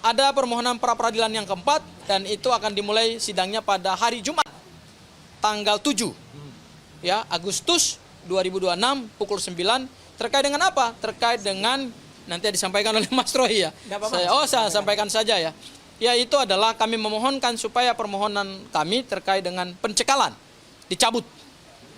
ada permohonan pra peradilan yang keempat dan itu akan dimulai sidangnya pada hari Jumat tanggal 7 ya Agustus 2026 pukul 9. Terkait dengan apa? Terkait dengan nanti disampaikan oleh Mas Roy ya. Saya sampaikan saja ya. Yaitu adalah kami memohonkan supaya permohonan kami terkait dengan pencekalan dicabut.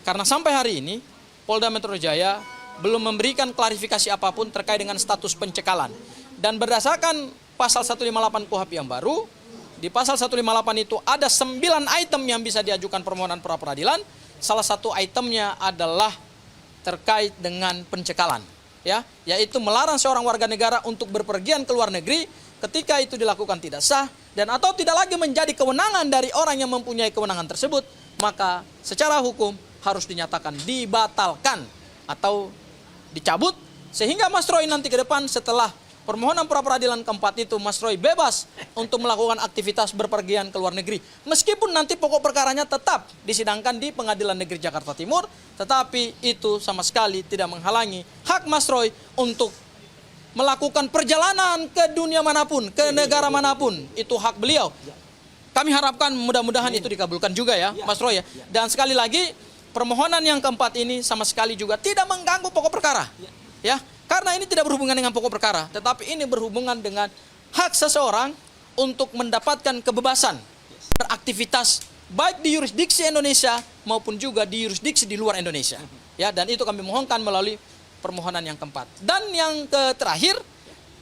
Karena sampai hari ini Polda Metro Jaya belum memberikan klarifikasi apapun terkait dengan status pencekalan. Dan berdasarkan pasal 158 KUHP yang baru, di pasal 158 itu ada 9 item yang bisa diajukan permohonan pra peradilan. Salah satu itemnya adalah terkait dengan pencekalan, ya, yaitu melarang seorang warga negara untuk berpergian ke luar negeri ketika itu dilakukan tidak sah dan atau tidak lagi menjadi kewenangan dari orang yang mempunyai kewenangan tersebut, maka secara hukum harus dinyatakan dibatalkan atau dicabut sehingga Mas Roy nanti ke depan setelah permohonan pra peradilan keempat itu Mas Roy bebas untuk melakukan aktivitas berpergian ke luar negeri. Meskipun nanti pokok perkaranya tetap disidangkan di Pengadilan Negeri Jakarta Timur, tetapi itu sama sekali tidak menghalangi hak Mas Roy untuk melakukan perjalanan ke dunia manapun, ke negara manapun. Itu hak beliau. Kami harapkan mudah-mudahan itu dikabulkan juga ya Mas Roy ya. Dan sekali lagi permohonan yang keempat ini sama sekali juga tidak mengganggu pokok perkara. Ya. Karena ini tidak berhubungan dengan pokok perkara, tetapi ini berhubungan dengan hak seseorang untuk mendapatkan kebebasan beraktivitas baik di yurisdiksi Indonesia maupun juga di yurisdiksi di luar Indonesia. Ya, dan itu kami mohonkan melalui permohonan yang keempat. Dan yang terakhir,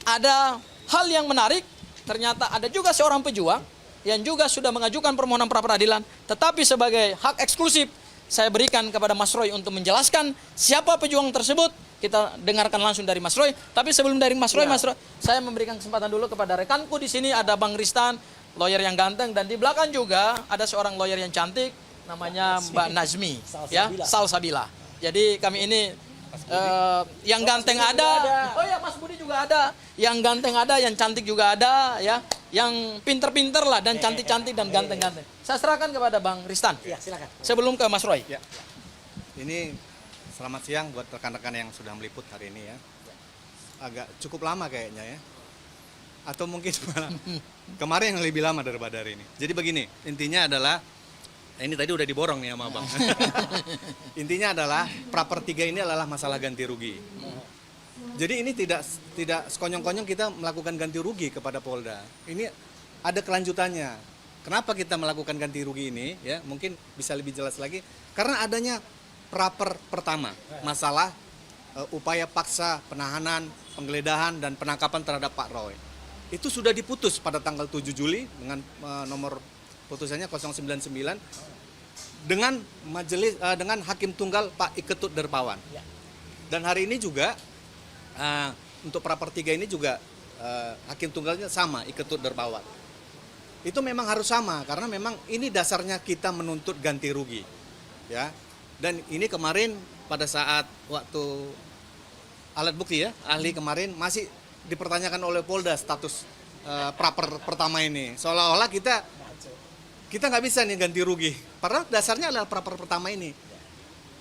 ada hal yang menarik, ternyata ada juga seorang pejuang yang juga sudah mengajukan permohonan pra peradilan, tetapi sebagai hak eksklusif saya berikan kepada Mas Roy untuk menjelaskan siapa pejuang tersebut. Kita dengarkan langsung dari Mas Roy. Tapi sebelum dari Mas Roy, Mas Roy, saya memberikan kesempatan dulu kepada rekanku di sini ada Bang Ristan, lawyer yang ganteng, dan di belakang juga ada seorang lawyer yang cantik, namanya Mbak Nazmi, ya, Salsabila. Jadi kami ini yang ganteng ada, oh ya Mas Budi juga ada, yang ganteng ada, yang cantik juga ada, ya, yang pinter-pinter lah dan cantik-cantik dan ganteng-ganteng. Saya serahkan kepada Bang Ristan. Ya, silakan. Sebelum ke Mas Roy. Ya. Ini selamat siang buat rekan-rekan yang sudah meliput hari ini ya. Agak cukup lama kayaknya ya. Atau mungkin kemarin yang lebih lama daripada hari ini. Jadi begini, intinya adalah ini tadi udah diborong nih sama Abang. Intinya adalah praper 3 ini adalah masalah ganti rugi. Jadi ini tidak sekonyong-konyong kita melakukan ganti rugi kepada Polda. Ini ada kelanjutannya. Kenapa kita melakukan ganti rugi ini? Ya, mungkin bisa lebih jelas lagi. Karena adanya praper pertama, masalah upaya paksa penahanan, penggeledahan, dan penangkapan terhadap Pak Roy. Itu sudah diputus pada tanggal 7 Juli dengan nomor putusannya 099 dengan majelis dengan Hakim Tunggal Pak Iketut Derpawan. Dan hari ini juga untuk praper 3 ini juga Hakim Tunggalnya sama, Iketut Derpawan. Itu memang harus sama karena memang ini dasarnya kita menuntut ganti rugi. Ya. Dan ini kemarin pada saat waktu alat bukti ya, ahli kemarin masih dipertanyakan oleh Polda status praper pertama ini. Seolah-olah kita nggak bisa nih ganti rugi. Padahal dasarnya adalah praper pertama ini.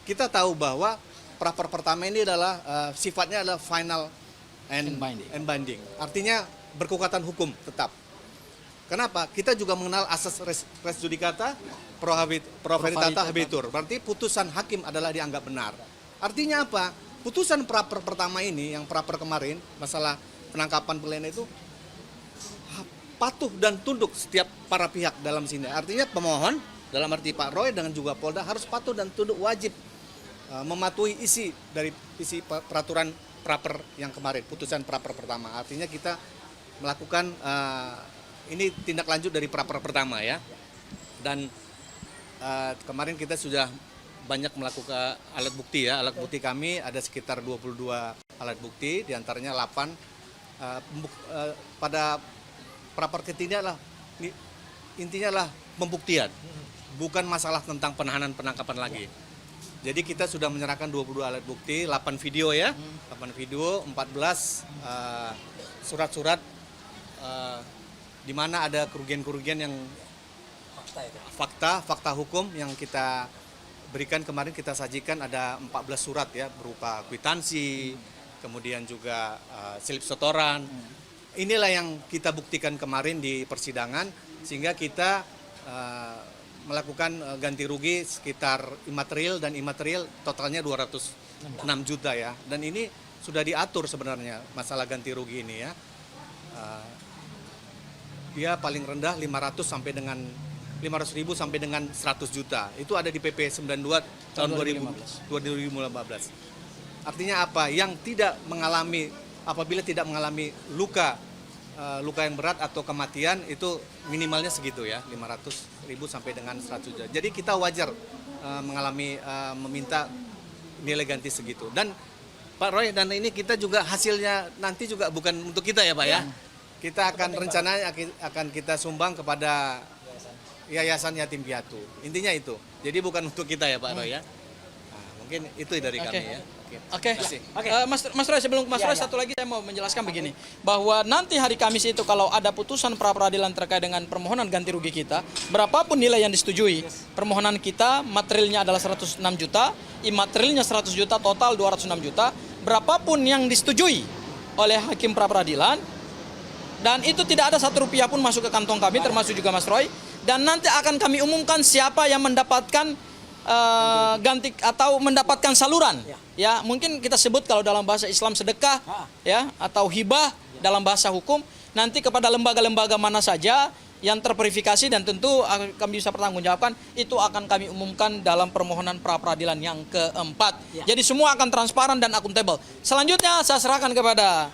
Kita tahu bahwa praper pertama ini adalah sifatnya adalah final and binding. Artinya berkekuatan hukum tetap. Kenapa? Kita juga mengenal asas res judicata pro veritate habetur. Berarti putusan hakim adalah dianggap benar. Artinya apa? Putusan praper pertama ini, yang praper kemarin, masalah penangkapan pelayanan itu patuh dan tunduk setiap para pihak dalam sini. Artinya pemohon, dalam arti Pak Roy dengan juga Polda harus patuh dan tunduk wajib mematuhi isi dari isi peraturan praper yang kemarin, putusan praper pertama. Artinya kita melakukan ini tindak lanjut dari praper pertama ya. Dan kemarin kita sudah banyak melakukan alat bukti ya. Alat bukti kami ada sekitar 22 alat bukti, diantaranya 8 pada praper ketiga lah. Intinya lah pembuktian, bukan masalah tentang penahanan penangkapan lagi. Jadi kita sudah menyerahkan 22 alat bukti, 8 video ya, 8 video, 14 surat-surat di mana ada kerugian-kerugian yang fakta hukum yang kita berikan kemarin, kita sajikan ada 14 surat ya, berupa kwitansi, kemudian juga slip setoran, inilah yang kita buktikan kemarin di persidangan, sehingga kita melakukan ganti rugi sekitar imaterial dan imaterial totalnya 206 juta ya. Dan ini sudah diatur sebenarnya masalah ganti rugi ini ya. Dia paling rendah 500 sampai dengan 500.000 sampai dengan 100 juta. Itu ada di PP 92 tahun 2015. Artinya apa? Yang tidak mengalami, apabila tidak mengalami luka yang berat atau kematian, itu minimalnya segitu ya, 500.000 sampai dengan 100 juta. Jadi kita wajar meminta nilai ganti segitu. Dan Pak Roy, dan ini kita juga hasilnya nanti juga bukan untuk kita ya Pak ya. Kita akan rencananya akan kita sumbang kepada Yayasan Yatim Piatu. Intinya itu. Jadi bukan untuk kita ya Pak Roy ya. Nah, mungkin itu dari kami ya. Oke. Mas Roy, sebelum Mas Roy satu lagi saya mau menjelaskan begini, bahwa nanti hari Kamis itu kalau ada putusan pra peradilan terkait dengan permohonan ganti rugi kita, berapapun nilai yang disetujui, permohonan kita materialnya adalah 106 juta, imaterialnya 100 juta, total 206 juta, berapapun yang disetujui oleh hakim pra peradilan, dan itu tidak ada 1 rupiah pun masuk ke kantong kami, termasuk juga Mas Roy, dan nanti akan kami umumkan siapa yang mendapatkan ganti atau mendapatkan saluran ya, mungkin kita sebut kalau dalam bahasa Islam sedekah ya, atau hibah dalam bahasa hukum, nanti kepada lembaga-lembaga mana saja yang terverifikasi dan tentu kami bisa pertanggungjawabkan, itu akan kami umumkan dalam permohonan pra peradilan yang keempat. Jadi semua akan transparan dan akuntabel. Selanjutnya saya serahkan kepada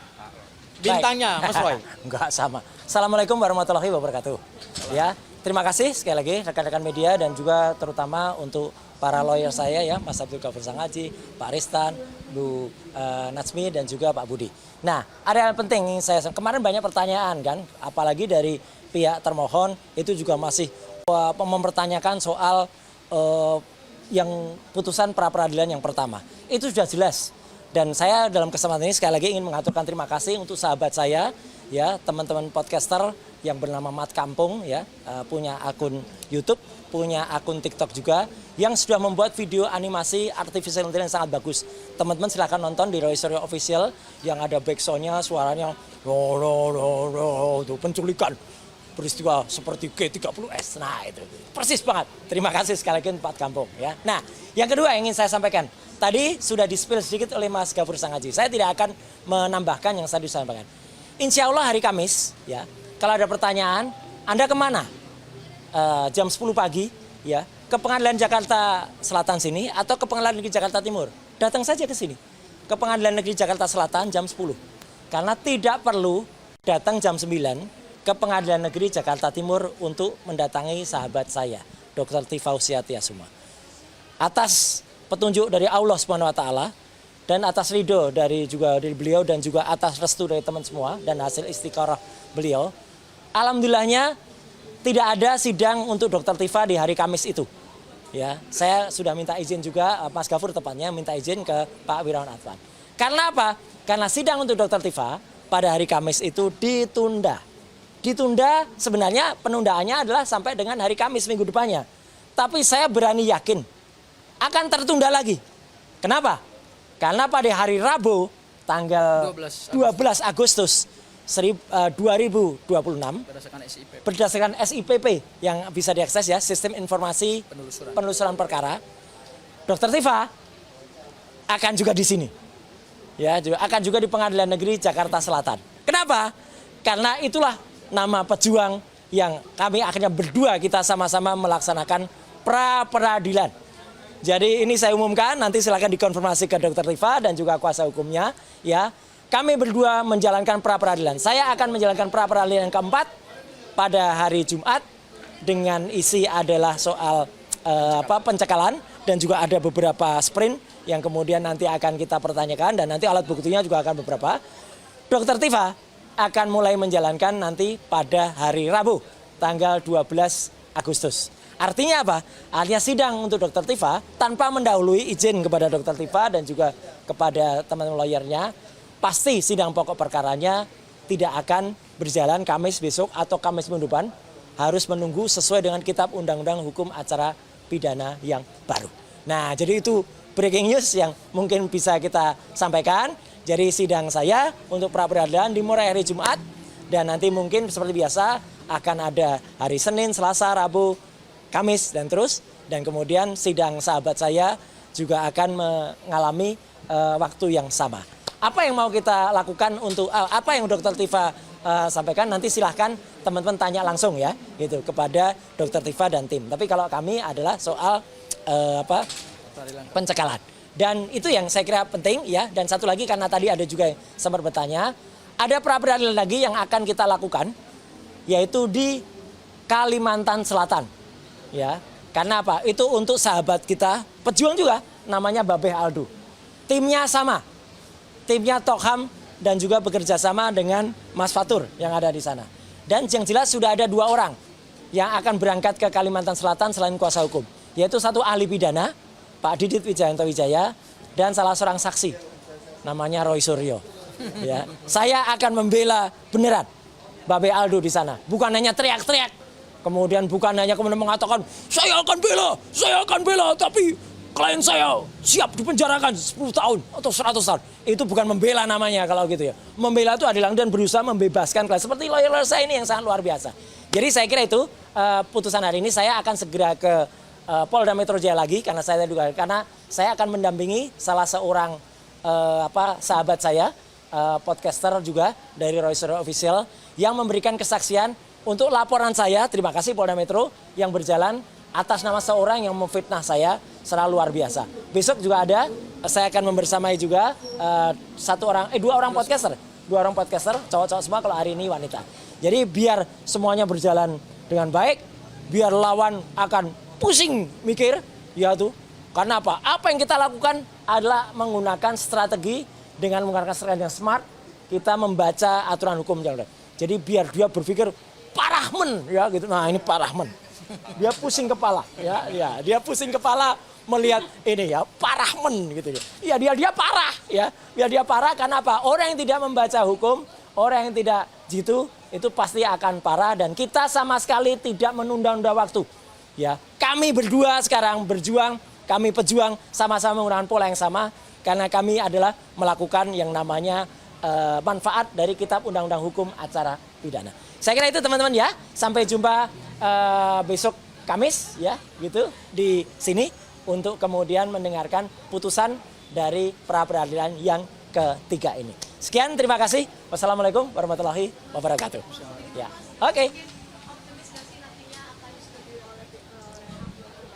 bintangnya Mas Roy. Enggak sama. Assalamualaikum warahmatullahi wabarakatuh. Ya, terima kasih sekali lagi rekan-rekan media dan juga terutama untuk para lawyer saya ya, Mas Abdul Ghafur Sangaji, Pak Ristan, Bu Natsmi dan juga Pak Budi. Nah, ada yang penting yang saya kemarin banyak pertanyaan kan, apalagi dari pihak termohon itu juga masih mempertanyakan soal yang putusan pra peradilan yang pertama. Itu sudah jelas. Dan saya dalam kesempatan ini sekali lagi ingin mengaturkan terima kasih untuk sahabat saya ya, teman-teman podcaster yang bernama Mat Kampung ya, punya akun YouTube, punya akun TikTok juga yang sudah membuat video animasi artificial intelligence yang sangat bagus. Teman-teman silahkan nonton di Roy Suryo Official yang ada backsoundnya, suaranya penculikan peristiwa seperti G30S. Nah itu persis banget. Terima kasih sekali lagi Pak Kampung ya. Nah yang kedua yang ingin saya sampaikan, tadi sudah di-spill sedikit oleh Mas Ghafur Sangaji. Saya tidak akan menambahkan yang tadi disampaikan. Insya Allah hari Kamis ya, kalau ada pertanyaan, Anda kemana? Jam 10 pagi ya, ke Pengadilan Jakarta Selatan sini atau ke Pengadilan Negeri Jakarta Timur. Datang saja ke sini. Ke Pengadilan Negeri Jakarta Selatan jam 10. Karena tidak perlu datang jam 9 ke Pengadilan Negeri Jakarta Timur untuk mendatangi sahabat saya, Dr. Tifausia Tiasuma. Atas petunjuk dari Allah Subhanahu wa taala dan atas ridho dari beliau dan juga atas restu dari teman semua dan hasil istikharah beliau, alhamdulillahnya tidak ada sidang untuk Dr. Tifa di hari Kamis itu. Ya, saya sudah minta izin juga, Mas Ghafur tepatnya minta izin ke Pak Wirawan Advan. Karena apa? Karena sidang untuk Dr. Tifa pada hari Kamis itu ditunda. Ditunda sebenarnya penundaannya adalah sampai dengan hari Kamis minggu depannya. Tapi saya berani yakin akan tertunda lagi. Kenapa? Karena pada hari Rabu tanggal 12 Agustus 2026 berdasarkan SIPP yang bisa diakses ya, Sistem Informasi Penelusuran Perkara, Dr. Tifa akan juga di sini. Ya, akan juga di Pengadilan Negeri Jakarta Selatan. Kenapa? Karena itulah nama pejuang yang kami akhirnya berdua kita sama-sama melaksanakan pra peradilan. Jadi ini saya umumkan, nanti silakan dikonfirmasi ke Dr. Tifa dan juga kuasa hukumnya ya. Kami berdua menjalankan pra peradilan. Saya akan menjalankan pra peradilan yang keempat pada hari Jumat dengan isi adalah soal pencekalan dan juga ada beberapa sprint yang kemudian nanti akan kita pertanyakan dan nanti alat buktinya juga akan beberapa. Dr. Tifa akan mulai menjalankan nanti pada hari Rabu tanggal 12 Agustus. Artinya apa? Artinya sidang untuk Dr. Tifa tanpa mendahului izin kepada Dr. Tifa dan juga kepada teman-teman lawyernya, pasti sidang pokok perkaranya tidak akan berjalan Kamis besok atau Kamis minggu depan, harus menunggu sesuai dengan kitab Undang-Undang Hukum Acara Pidana yang baru. Nah, jadi itu breaking news yang mungkin bisa kita sampaikan. Jadi sidang saya untuk pra peradilan dimulai hari Jumat Dan nanti mungkin seperti biasa akan ada hari Senin, Selasa, Rabu, Kamis dan terus. Dan kemudian sidang sahabat saya juga akan mengalami waktu yang sama. Apa yang mau kita lakukan untuk apa yang Dr. Tifa sampaikan, nanti silahkan teman-teman tanya langsung ya gitu kepada Dr. Tifa dan tim. Tapi kalau kami adalah soal pencekalan. Dan itu yang saya kira penting ya. Dan satu lagi karena tadi ada juga yang sempat bertanya, ada pra peradilan lagi yang akan kita lakukan yaitu di Kalimantan Selatan. Ya. Karena apa? Itu untuk sahabat kita, pejuang juga namanya Babeh Aldo. Timnya sama. Timnya Tokham dan juga bekerja sama dengan Mas Fatur yang ada di sana. Dan yang jelas sudah ada 2 orang yang akan berangkat ke Kalimantan Selatan selain kuasa hukum. Yaitu satu ahli pidana, Pak Didit Wijayanto Wijaya, dan salah seorang saksi, namanya Roy Suryo. Ya. Saya akan membela beneran Babe Aldo di sana. Bukan hanya teriak-teriak. Kemudian bukan hanya kemudian mengatakan, saya akan bela, tapi klien saya siap dipenjarakan 10 tahun atau 100 tahun. Itu bukan membela namanya kalau gitu ya. Membela itu adalah dan berusaha membebaskan klien. Seperti lawyer saya ini yang sangat luar biasa. Jadi saya kira itu putusan hari ini saya akan segera ke Polda Metro Jaya lagi karena saya akan mendampingi salah seorang sahabat saya, podcaster juga dari Roy Suryo Official yang memberikan kesaksian untuk laporan saya. Terima kasih Polda Metro yang berjalan atas nama seorang yang memfitnah saya secara luar biasa. Besok juga ada, saya akan membersamai juga 2 orang podcaster, cowok-cowok semua, kalau hari ini wanita. Jadi biar semuanya berjalan dengan baik, biar lawan akan pusing mikir, ya tuh. Karena apa? Apa yang kita lakukan adalah menggunakan strategi dengan menggunakan strategi yang smart, kita membaca aturan hukum yang ada. Jadi biar dia berpikir parahmen ya gitu. Nah, ini parahmen. Dia pusing kepala ya, dia pusing kepala melihat ini ya, parahmen gitu ya. Iya, dia parah ya. Biar dia parah karena apa? Orang yang tidak membaca hukum, orang yang tidak jitu itu pasti akan parah, dan kita sama sekali tidak menunda-nunda waktu. Ya, kami berdua sekarang berjuang, kami pejuang sama-sama menggunakan pola yang sama karena kami adalah melakukan yang namanya manfaat dari Kitab Undang-Undang Hukum Acara Pidana. Saya kira itu teman-teman ya. Sampai jumpa besok Kamis ya gitu di sini untuk kemudian mendengarkan putusan dari pra peradilan yang ketiga ini. Sekian, terima kasih. Wassalamualaikum warahmatullahi wabarakatuh. Ya, oke.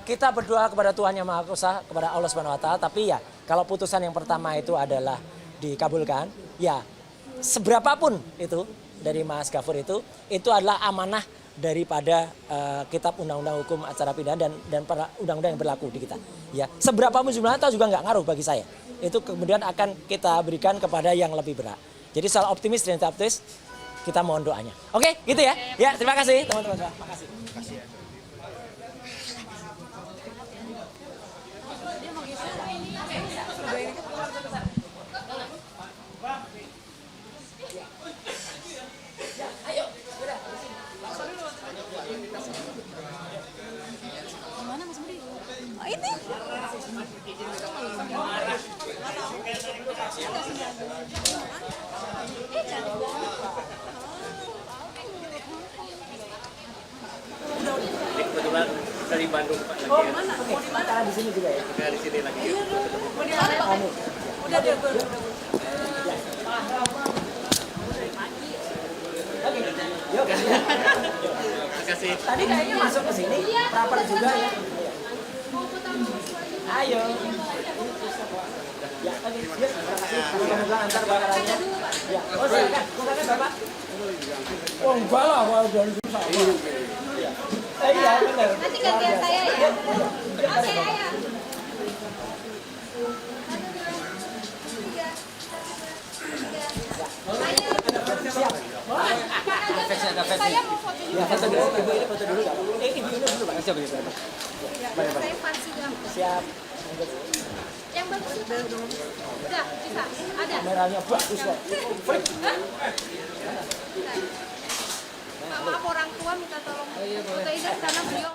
Kita berdoa kepada Tuhan Yang Maha Kuasa, kepada Allah Subhanahu Wa Taala. Tapi ya, kalau putusan yang pertama itu adalah dikabulkan, ya seberapapun itu dari Mas Gafur itu adalah amanah daripada Kitab Undang-Undang Hukum Acara Pidana dan para undang-undang yang berlaku di kita. Ya, seberapapun jumlahnya tahu juga nggak ngaruh bagi saya. Itu kemudian akan kita berikan kepada yang lebih berat. Jadi soal optimis dan tidak optimis, kita mohon doanya. Oke, gitu ya. Ya, terima kasih teman-teman. Terima kasih. Kebetulan dari Bandung Pak lagi. Oh, mana? Mau di mana? Di sini juga ya. Kita di sini lagi. Iya, mau di mana Pak? Udah dia. Oke. Yuk. Terima kasih. Tadi kayaknya masuk ke sini, rapat juga ya. Ayo. Ya, tadi. Yuk, terima kasih. Mudah-mudahan antar bakarannya. Ya. Oh, silakan. Silakan Bapak. Oh, enggak lah, dari susah. Iya, benar. Nanti gantian saya ya. Oke, ayo. Siap. Saya mau foto dulu. Ya, foto dulu. Ibu ini foto dulu. Ibu ini dulu, Pak. Siap, siap. Saya fancy banget. Siap. Yang bagus itu. Udah, bisa. Ada. Merahnya bagus kok. Maaf orang tua minta tolong. Foto ini karena beliau